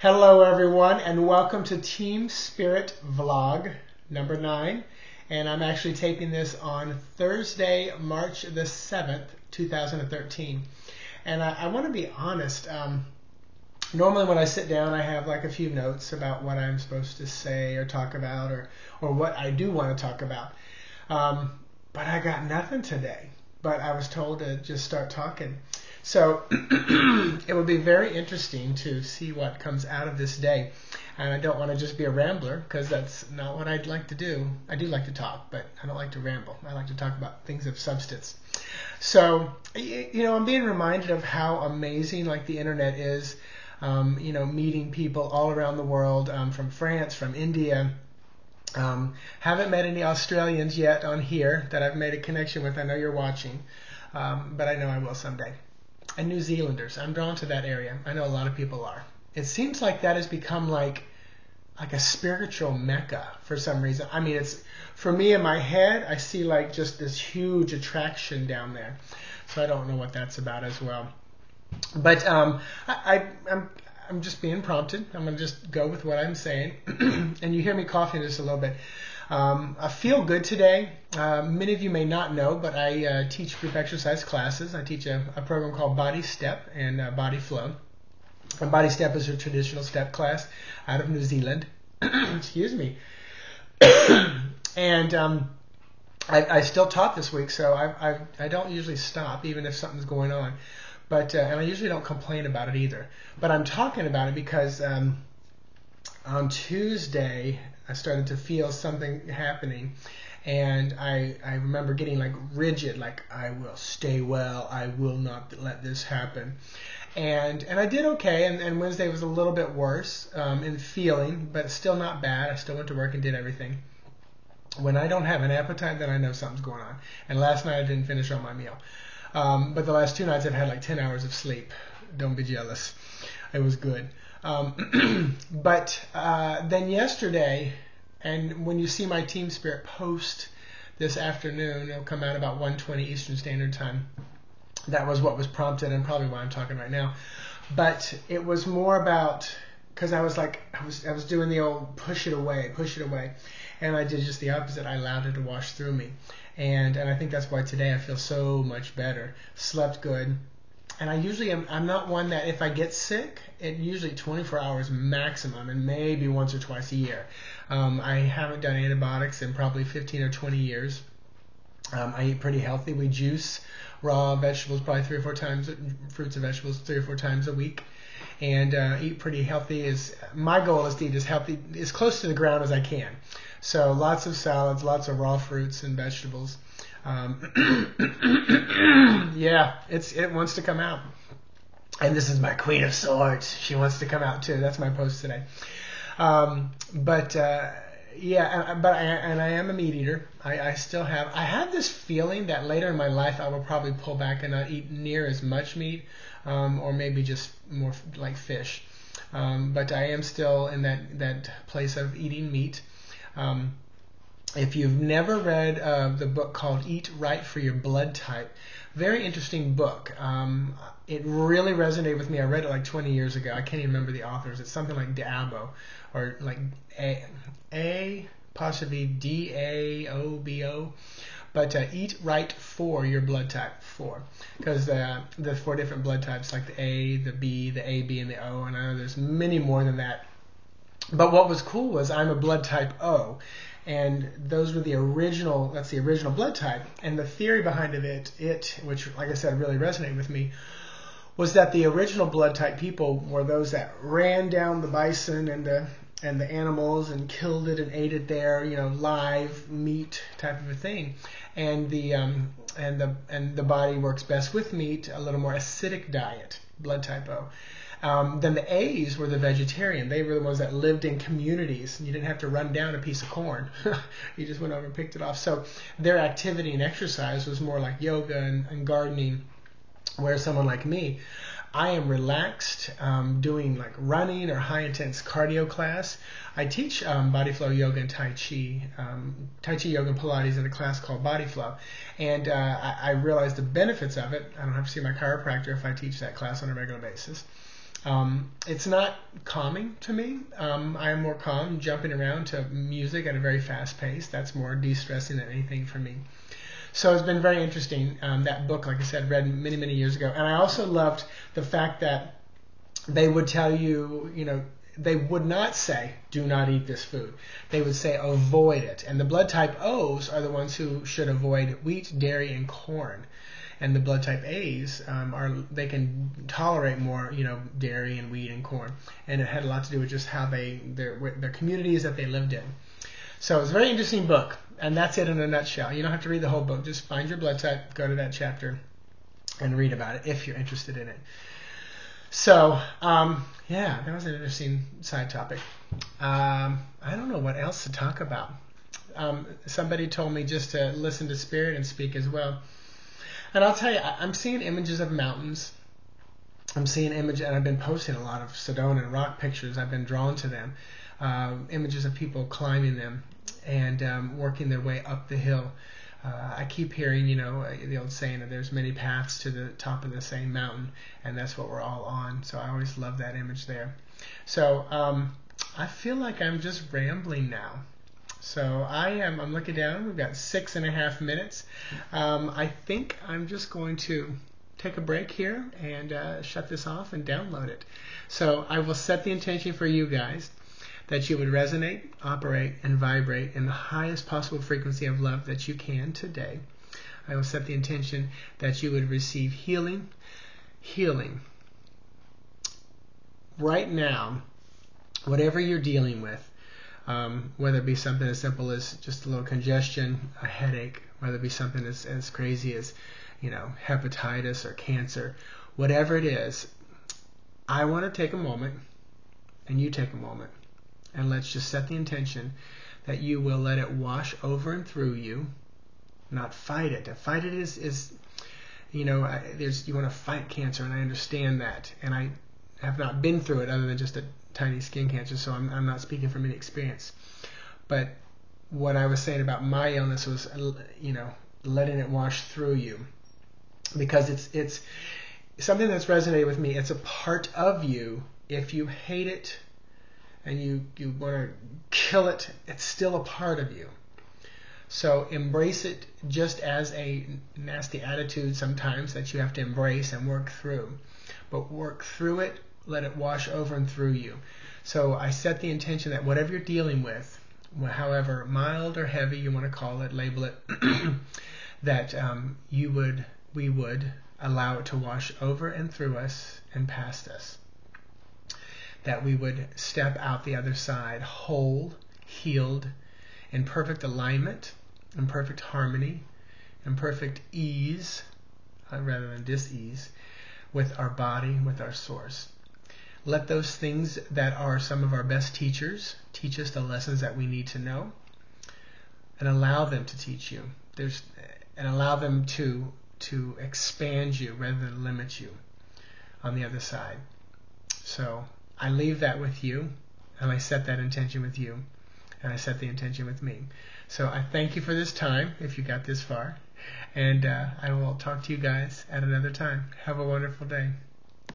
Hello everyone and welcome to Team Spirit Vlog number 9, and I'm actually taping this on Thursday, March the 7th, 2013. And I want to be honest, normally when I sit down I have like a few notes about what I'm supposed to say or talk about or what I do want to talk about. But I got nothing today, but I was told to just start talking. So it will be very interesting to see what comes out of this day. And I don't want to just be a rambler, because that's not what I'd like to do. I do like to talk, but I don't like to ramble. I like to talk about things of substance. So, I'm being reminded of how amazing like the internet is, meeting people all around the world, from France, from India. Haven't met any Australians yet on here that I've made a connection with. I know you're watching, but I know I will someday. And New Zealanders. I'm drawn to that area. I know a lot of people are. It seems like that has become like a spiritual mecca for some reason. I mean, it's for me in my head, I see like just this huge attraction down there. So I don't know what that's about as well. But I'm just being prompted. I'm going to just go with what I'm saying. And you hear me coughing just a little bit. I feel good today. Many of you may not know, but I teach group exercise classes. I teach a program called Body Step and Body Flow. And Body Step is a traditional step class out of New Zealand. Excuse me. And I still taught this week, so I don't usually stop, even if something's going on. But and I usually don't complain about it either. But I'm talking about it because on Tuesday I started to feel something happening, and I remember getting like rigid, like I will stay well, I will not let this happen. And I did okay, and Wednesday was a little bit worse in feeling, but still not bad. I still went to work and did everything. When I don't have an appetite, then I know something's going on. And last night I didn't finish on my meal. But the last 2 nights I've had like 10 hours of sleep. Don't be jealous. It was good. But then yesterday, and when you see my Team Spirit post this afternoon, it'll come out about 1:20 Eastern Standard Time. That was what was prompted, and probably why I'm talking right now. But it was more about, because I was doing the old push it away, and I did just the opposite. I allowed it to wash through me, and I think that's why today I feel so much better. Slept good. And I usually I'm not one that if I get sick, it usually 24 hours maximum, and maybe once or twice a year. I haven't done antibiotics in probably 15 or 20 years. I eat pretty healthy. We juice raw vegetables probably 3 or 4 times, fruits and vegetables 3 or 4 times a week, and eat pretty healthy. My goal is to eat as healthy, as close to the ground as I can. So lots of salads, lots of raw fruits and vegetables. Yeah, it wants to come out. And this is my Queen of Swords. She wants to come out too. That's my post today. But I am a meat eater. I have this feeling that later in my life I will probably pull back and not eat near as much meat, or maybe just more like fish. But I am still in that place of eating meat. If you've never read the book called Eat Right for Your Blood Type, very interesting book. It really resonated with me. I read it like 20 years ago. I can't even remember the authors. It's something like Diabo, or like possibly Daobo. But Eat Right for Your Blood Type 4, because the 4 different blood types, like the A, the B, the AB, and the O, and I know there's many more than that. But what was cool was I'm a blood type O, and those were that's the original blood type. And the theory behind it, which like I said really resonated with me, was that the original blood type people were those that ran down the bison and the animals and killed it and ate it there, live meat type of a thing. And the body works best with meat, a little more acidic diet, blood type O. Then the A's were the vegetarian. They were the ones that lived in communities. You didn't have to run down a piece of corn. You just went over and picked it off. So their activity and exercise was more like yoga and gardening, where someone like me, I am relaxed, doing like running or high intense cardio class. I teach body flow yoga and Tai Chi yoga and Pilates in a class called Body Flow. And I realized the benefits of it. I don't have to see my chiropractor if I teach that class on a regular basis. It's not calming to me. I'm more calm jumping around to music at a very fast pace. That's more de-stressing than anything for me. So it's been very interesting. That book, like I said, read many, many years ago. And I also loved the fact that they would tell you, they would not say, do not eat this food. They would say, avoid it. And the blood type O's are the ones who should avoid wheat, dairy, and corn. And the blood type A's they can tolerate more, dairy and wheat and corn. And it had a lot to do with just how their communities that they lived in. So it's a very interesting book. And that's it in a nutshell. You don't have to read the whole book. Just find your blood type, go to that chapter, and read about it if you're interested in it. So, that was an interesting side topic. I don't know what else to talk about. Somebody told me just to listen to Spirit and speak as well. And I'll tell you, I'm seeing images of mountains. I'm seeing images, and I've been posting a lot of Sedona and rock pictures. I've been drawn to them. Images of people climbing them and working their way up the hill. I keep hearing, the old saying that there's many paths to the top of the same mountain, and that's what we're all on. So I always love that image there. So I feel like I'm just rambling now. So I'm looking down. We've got 6.5 minutes. I think I'm just going to take a break here and shut this off and download it. So I will set the intention for you guys that you would resonate, operate, and vibrate in the highest possible frequency of love that you can today. I will set the intention that you would receive healing right now, whatever you're dealing with, whether it be something as simple as just a little congestion, a headache, whether it be something as crazy as, hepatitis or cancer, whatever it is. I want to take a moment, and you take a moment, and let's just set the intention that you will let it wash over and through you, not fight it. To fight it is you want to fight cancer, and I understand that. And I have not been through it other than just a tiny skin cancer, so I'm not speaking from any experience. But what I was saying about my illness was, letting it wash through you. Because it's something that's resonated with me. It's a part of you. If you hate it, and you want to kill it, it's still a part of you. So embrace it just as a nasty attitude sometimes that you have to embrace and work through. But work through it, let it wash over and through you. So I set the intention that whatever you're dealing with, however mild or heavy you want to call it, label it, that we would allow it to wash over and through us and past us. That we would step out the other side whole, healed, in perfect alignment, in perfect harmony, in perfect ease, rather than dis-ease, with our body, with our source. Let those things that are some of our best teachers teach us the lessons that we need to know, and allow them to teach you. And allow them to expand you rather than limit you on the other side. So I leave that with you, and I set that intention with you, and I set the intention with me. So I thank you for this time, if you got this far, and I will talk to you guys at another time. Have a wonderful day.